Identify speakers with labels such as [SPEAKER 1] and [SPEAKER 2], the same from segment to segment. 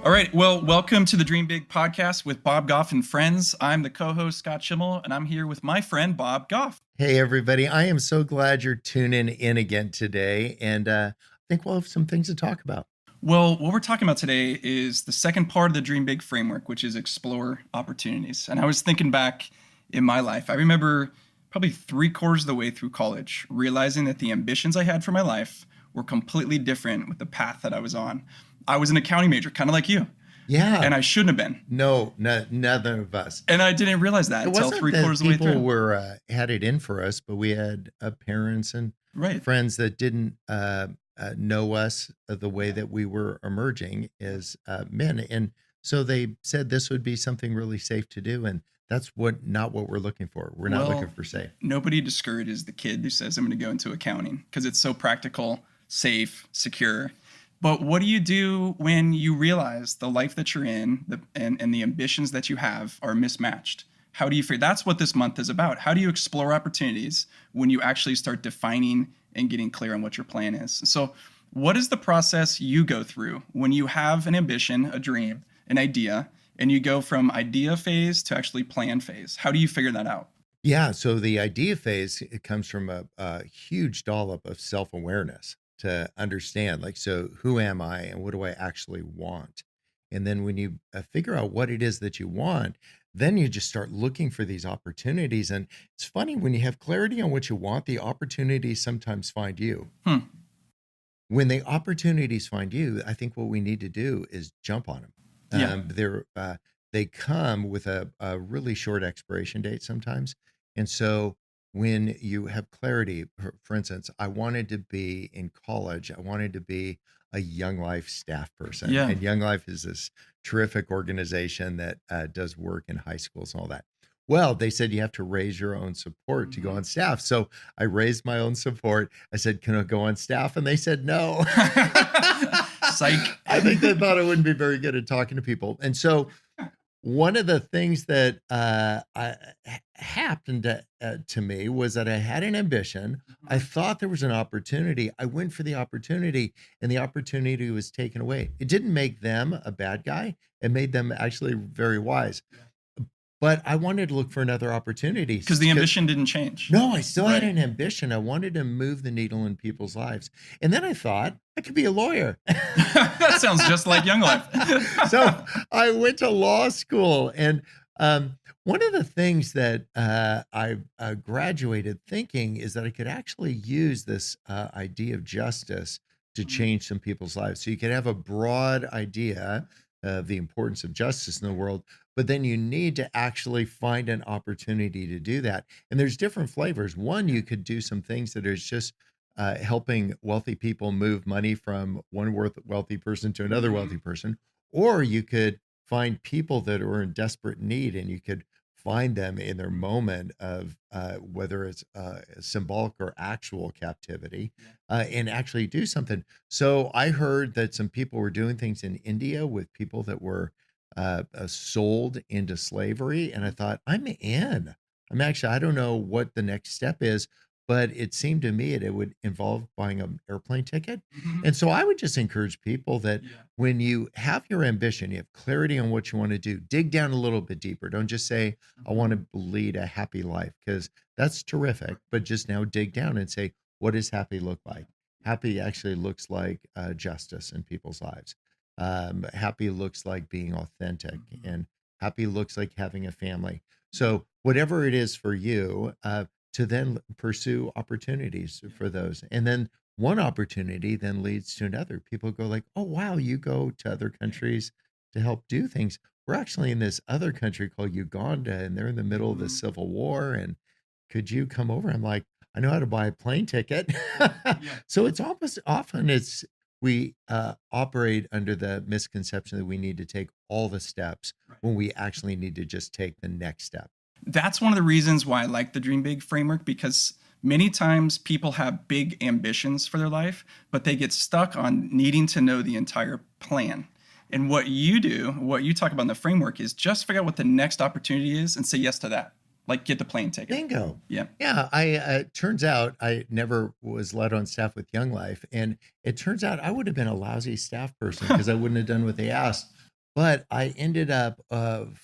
[SPEAKER 1] All right. Well, welcome to the Dream Big podcast with Bob Goff and friends. I'm the co-host, Scott Schimmel, and I'm here with my friend, Bob Goff.
[SPEAKER 2] Hey, everybody. I am so glad you're tuning in again today. And I think we'll have some things to talk about.
[SPEAKER 1] Well, what we're talking about today is the second part of the Dream Big framework, which is explore opportunities. And I was thinking back in my life. I remember probably 3/4 of the way through college, realizing that the ambitions I had for my life were completely different with the path that I was on. I was an accounting major, kind of like you.
[SPEAKER 2] Yeah.
[SPEAKER 1] And I shouldn't have been.
[SPEAKER 2] No, neither of us.
[SPEAKER 1] And I didn't realize that until 3/4 of the way through.
[SPEAKER 2] People were had it in for us, but we had parents and friends that didn't know us the way that we were emerging as men. And so they said this would be something really safe to do. And that's not what we're looking for. We're not looking for safe.
[SPEAKER 1] Nobody discourages the kid who says, I'm going to go into accounting because it's so practical, safe, secure. But what do you do when you realize the life that you're in and the ambitions that you have are mismatched? How do you figure? That's what this month is about. How do you explore opportunities when you actually start defining and getting clear on what your plan is? So what is the process you go through when you have an ambition, a dream, an idea, and you go from idea phase to actually plan phase? How do you figure that out?
[SPEAKER 2] Yeah. So the idea phase, it comes from a huge dollop of self-awareness to understand, like, so who am I and what do I actually want? And then when you figure out what it is that you want, then you just start looking for these opportunities. And it's funny, when you have clarity on what you want, the opportunities sometimes find you. When the opportunities find you, I think what we need to do is jump on them. They come with a really short expiration date sometimes. And so when you have clarity, for instance, I wanted to be in college, I wanted to be a Young Life staff person.
[SPEAKER 1] Yeah.
[SPEAKER 2] And Young Life is this terrific organization that does work in high schools and all that. Well, they said you have to raise your own support to go on staff. So I raised my own support. I said, can I go on staff? And they said no.
[SPEAKER 1] Psych.
[SPEAKER 2] I think they thought I wouldn't be very good at talking to people. And so one of the things that happened to me was that I had an ambition. I thought there was an opportunity. I went for the opportunity, and the opportunity was taken away. It didn't make them a bad guy. It made them actually very wise. But I wanted to look for another opportunity.
[SPEAKER 1] Because the ambition didn't change.
[SPEAKER 2] No, I still had an ambition. I wanted to move the needle in people's lives. And then I thought I could be a lawyer.
[SPEAKER 1] That sounds just like Young Life.
[SPEAKER 2] So I went to law school. And one of the things that I graduated thinking is that I could actually use this idea of justice to change some people's lives. So you could have a broad idea of the importance of justice in the world, but then you need to actually find an opportunity to do that. And there's different flavors. One, you could do some things that is just helping wealthy people move money from one wealthy person to another wealthy person, or you could find people that are in desperate need, and you could find them in their moment of whether it's symbolic or actual captivity, and actually do something. So I heard that some people were doing things in India with people that were sold into slavery. And I thought, I'm in. I don't know what the next step is, but it seemed to me it would involve buying an airplane ticket. And so I would just encourage people that when you have your ambition, you have clarity on what you want to do, dig down a little bit deeper. Don't just say, I want to lead a happy life, because that's terrific. But just now dig down and say, what does happy look like? Happy actually looks like justice in people's lives. Happy looks like being authentic, and happy looks like having a family. So whatever it is for you, to then pursue opportunities for those. And then one opportunity then leads to another. People go like, oh, wow, you go to other countries to help do things. We're actually in this other country called Uganda, and they're in the middle of the civil war. And could you come over? I'm like, I know how to buy a plane ticket. So it's almost often we operate under the misconception that we need to take all the steps when we actually need to just take the next step.
[SPEAKER 1] That's one of the reasons why I like the Dream Big framework, because many times people have big ambitions for their life, but they get stuck on needing to know the entire plan. And what you do, what you talk about in the framework, is just figure out what the next opportunity is and say yes to that. Like, get the plane ticket.
[SPEAKER 2] Bingo.
[SPEAKER 1] Yeah.
[SPEAKER 2] Yeah. Turns out I never was led on staff with Young Life. And it turns out I would have been a lousy staff person because I wouldn't have done what they asked. But I ended up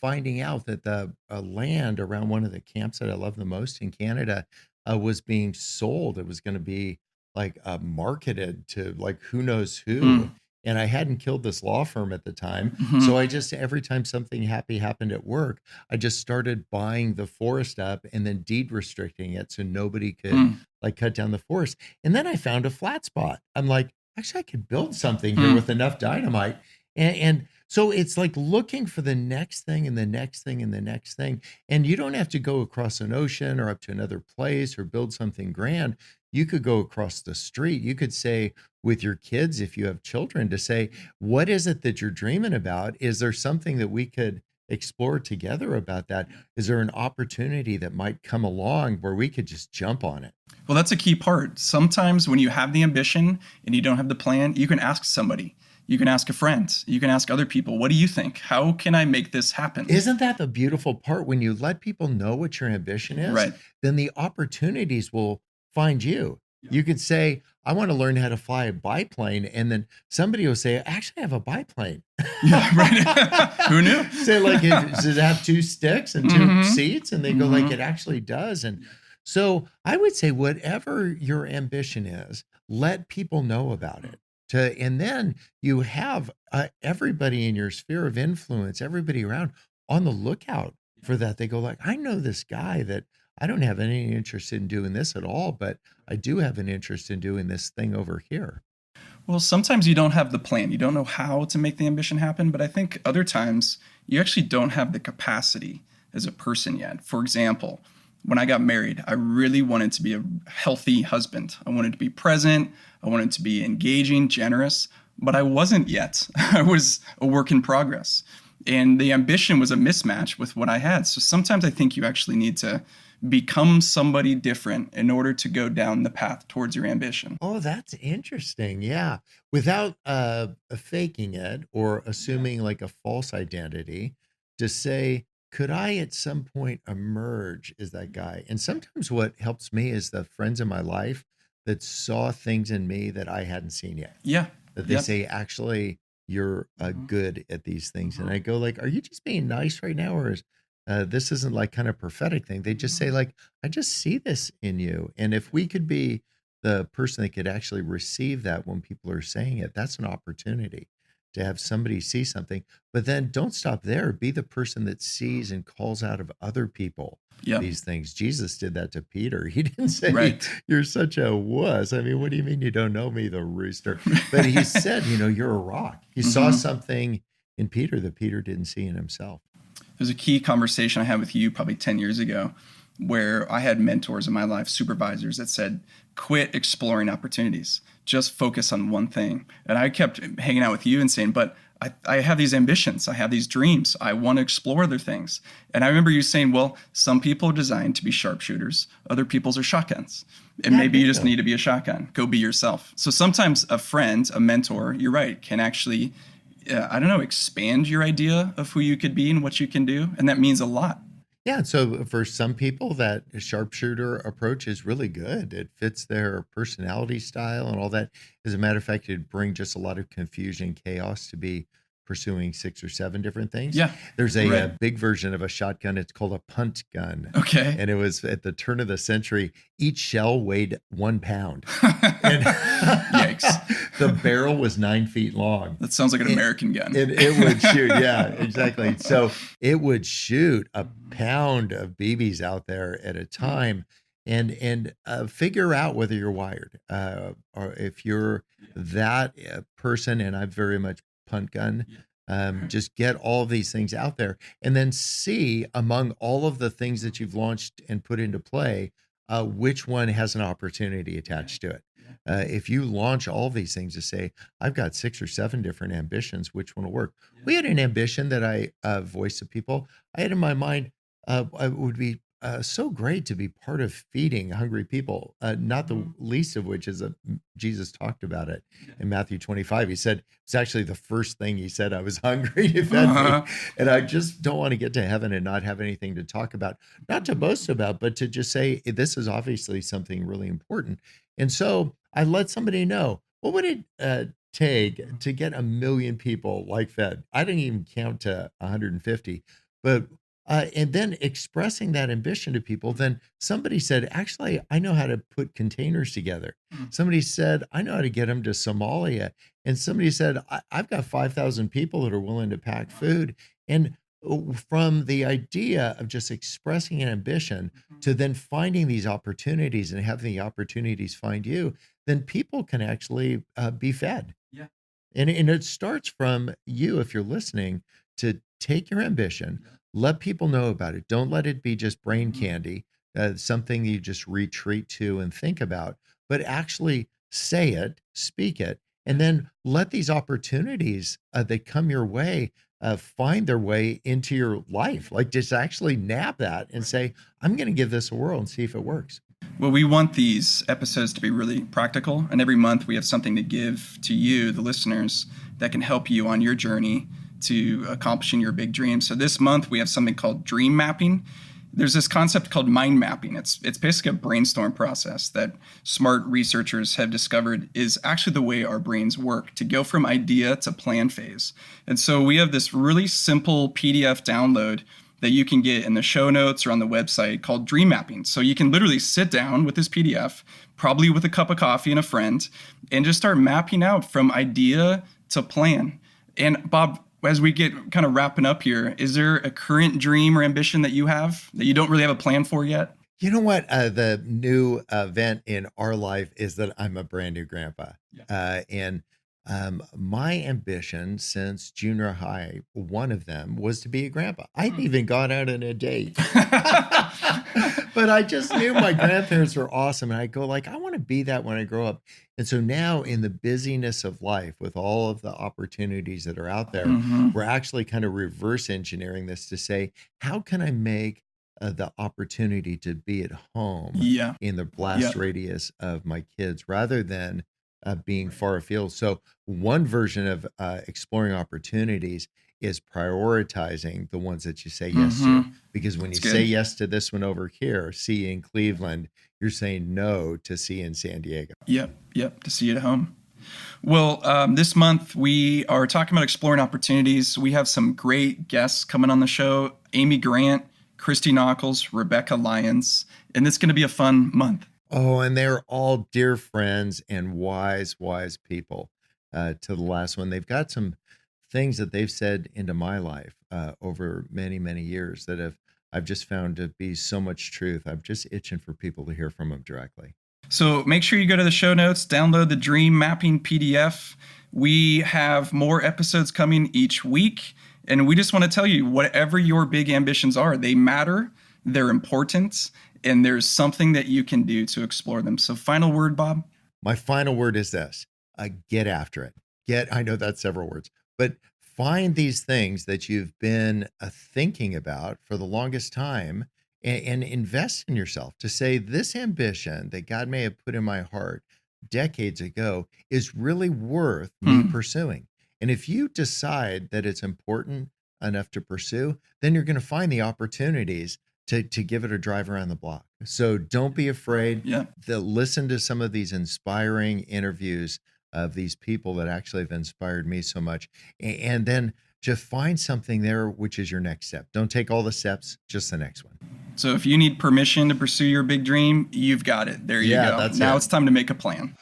[SPEAKER 2] finding out that the land around one of the camps that I love the most in Canada was being sold. It was going to be like marketed to like who knows who.
[SPEAKER 1] Hmm.
[SPEAKER 2] And I hadn't killed this law firm at the time. So
[SPEAKER 1] Hmm.
[SPEAKER 2] I just, every time something happy happened at work, I just started buying the forest up and then deed restricting it so nobody could
[SPEAKER 1] Hmm.
[SPEAKER 2] like cut down the forest. And then I found a flat spot. I'm like, actually, I could build something here with
[SPEAKER 1] Hmm.
[SPEAKER 2] enough dynamite. And so it's like looking for the next thing and the next thing and the next thing. And you don't have to go across an ocean or up to another place or build something grand. You could go across the street. You could say with your kids, if you have children, to say, what is it that you're dreaming about? Is there something that we could explore together about that? Is there an opportunity that might come along where we could just jump on it?
[SPEAKER 1] Well, that's a key part. Sometimes when you have the ambition and you don't have the plan, you can ask somebody. You can ask a friend. You can ask other people, what do you think? How can I make this happen?
[SPEAKER 2] Isn't that the beautiful part? When you let people know what your ambition is,
[SPEAKER 1] Right.
[SPEAKER 2] then the opportunities will find you. You could say, I want to learn how to fly a biplane. And then somebody will say, actually, I have a biplane.
[SPEAKER 1] Yeah, right. Who knew?
[SPEAKER 2] Say, like, does it have two sticks and two
[SPEAKER 1] Hmm.
[SPEAKER 2] seats? And they go, like,
[SPEAKER 1] Hmm.
[SPEAKER 2] it actually does. And so I would say, whatever your ambition is, let people know about it. And then you have everybody in your sphere of influence, everybody around on the lookout for that. They go, like, I know this guy that I don't have any interest in doing this at all, but I do have an interest in doing this thing over here.
[SPEAKER 1] Well, sometimes you don't have the plan. You don't know how to make the ambition happen, but I think other times you actually don't have the capacity as a person yet. For example, when I got married, I really wanted to be a healthy husband. I wanted to be present, I wanted to be engaging, generous, but I wasn't yet. I was a work in progress. And the ambition was a mismatch with what I had. So sometimes I think you actually need to become somebody different in order to go down the path towards your ambition.
[SPEAKER 2] Oh, that's interesting. Yeah. Without faking it or assuming like a false identity, to say, could I at some point emerge as that guy? And sometimes what helps me is the friends in my life that saw things in me that I hadn't seen yet.
[SPEAKER 1] Yeah.
[SPEAKER 2] That they
[SPEAKER 1] Yep.
[SPEAKER 2] say, actually, you're good at these things. And I go, like, are you just being nice right now? Or is this isn't like kind of prophetic thing? They just say, like, I just see this in you. And if we could be the person that could actually receive that when people are saying it, that's an opportunity to have somebody see something. But then don't stop there. Be the person that sees and calls out of other people
[SPEAKER 1] Yep.
[SPEAKER 2] these things. Jesus did that to Peter. He didn't say,
[SPEAKER 1] Right.
[SPEAKER 2] you're such a wuss. I mean, what do you mean you don't know me, the rooster? But he said, you're a rock. He saw
[SPEAKER 1] Hmm.
[SPEAKER 2] something in Peter that Peter didn't see in himself.
[SPEAKER 1] There's a key conversation I had with you probably 10 years ago where I had mentors in my life, supervisors that said, quit exploring opportunities, just focus on one thing. And I kept hanging out with you and saying, but I have these ambitions, I have these dreams, I want to explore other things. And I remember you saying, well, some people are designed to be sharpshooters, other people's are shotguns. And
[SPEAKER 2] Yeah,
[SPEAKER 1] maybe you just
[SPEAKER 2] bingo.
[SPEAKER 1] need to be a shotgun. Go be yourself. So sometimes a friend, a mentor, you're right, can actually I don't know, expand your idea of who you could be and what you can do. And that means a lot.
[SPEAKER 2] Yeah, so for some people, that sharpshooter approach is really good. It fits their personality style and all that. As a matter of fact, it'd bring just a lot of confusion, chaos to be pursuing 6 or 7 different things.
[SPEAKER 1] Yeah.
[SPEAKER 2] There's a
[SPEAKER 1] Right.
[SPEAKER 2] big version of a shotgun. It's called a punt gun,
[SPEAKER 1] Okay.
[SPEAKER 2] and it was at the turn of the century. Each shell weighed 1 pound, and
[SPEAKER 1] Yikes.
[SPEAKER 2] the barrel was 9 feet long.
[SPEAKER 1] That sounds like an American gun.
[SPEAKER 2] It would shoot, yeah, exactly. So it would shoot a pound of BBs out there at a time, and figure out whether you're wired, or if you're that person. And I very much punt gun. Just get all these things out there, and then see among all of the things that you've launched and put into play, which one has an opportunity attached to it. If you launch all these things to say, I've got 6 or 7 different ambitions, which one will work? We had an ambition that I voiced to people. I had in my mind, it would be so great to be part of feeding hungry people, not the least of which is that Jesus talked about it in Matthew 25. He said, it's actually the first thing he said, I was hungry, you fed me.
[SPEAKER 1] Uh-huh.
[SPEAKER 2] And I just don't want to get to heaven and not have anything to talk about, not to boast about, but to just say, this is obviously something really important. And so I let somebody know, what would it take to get 1 million people like fed? I didn't even count to 150, but and then expressing that ambition to people. Then somebody said, actually, I know how to put containers together.
[SPEAKER 1] Mm.
[SPEAKER 2] Somebody said, I know how to get them to Somalia. And somebody said, I've got 5,000 people that are willing to pack food. And from the idea of just expressing an ambition to then finding these opportunities and having the opportunities find you, then people can actually be fed.
[SPEAKER 1] Yeah.
[SPEAKER 2] And it starts from you, if you're listening, to take your ambition, let people know about it. Don't let it be just brain candy, something you just retreat to and think about, but actually say it, speak it, and then let these opportunities that come your way find their way into your life. Like just actually nab that and say, I'm going to give this a whirl and see if it works.
[SPEAKER 1] Well, we want these episodes to be really practical, and every month we have something to give to you, the listeners, that can help you on your journey to accomplishing your big dreams. So this month we have something called dream mapping. There's this concept called mind mapping. It's basically a brainstorm process that smart researchers have discovered is actually the way our brains work to go from idea to plan phase. And so we have this really simple PDF download that you can get in the show notes or on the website called Dream Mapping. So you can literally sit down with this PDF, probably with a cup of coffee and a friend, and just start mapping out from idea to plan. And Bob, as we get kind of wrapping up here, is there a current dream or ambition that you have that you don't really have a plan for yet?
[SPEAKER 2] You know what? The new event in our life is that I'm a brand new grandpa. And my ambition since junior high, one of them was to be a grandpa. I hadn't even gone out on a date. But I just knew my grandparents were awesome. And I go like, I want to be that when I grow up. And so now in the busyness of life with all of the opportunities that are out there, we're actually kind of reverse engineering this to say, how can I make the opportunity to be at home in the blast radius of my kids rather than being far afield. So one version of exploring opportunities is prioritizing the ones that you say yes to. Because when you say yes to this one over here, see in Cleveland, you're saying no to see in San Diego.
[SPEAKER 1] Yep, to see it at home. Well, this month we are talking about exploring opportunities. We have some great guests coming on the show. Amy Grant, Christy Knuckles, Rebecca Lyons, and it's going to be a fun month.
[SPEAKER 2] Oh, and they're all dear friends and wise people. To the last one, they've got some things that they've said into my life over many, many years that I've just found to be so much truth. I'm just itching for people to hear from them directly.
[SPEAKER 1] So make sure you go to the show notes, download the Dream Mapping PDF. We have more episodes coming each week. And we just want to tell you, whatever your big ambitions are, they matter, they're important, and there's something that you can do to explore them. So final word, Bob?
[SPEAKER 2] My final word is this. Get after it. I know that's several words, but find these things that you've been thinking about for the longest time and invest in yourself to say this ambition that God may have put in my heart decades ago is really worth me pursuing. And if you decide that it's important enough to pursue, then you're going to find the opportunities to give it a drive around the block. So don't be afraid to listen to some of these inspiring interviews of these people that actually have inspired me so much. And then just find something there, which is your next step. Don't take all the steps, just the next one.
[SPEAKER 1] So if you need permission to pursue your big dream, you've got it. There you go. Now it's time to make a plan.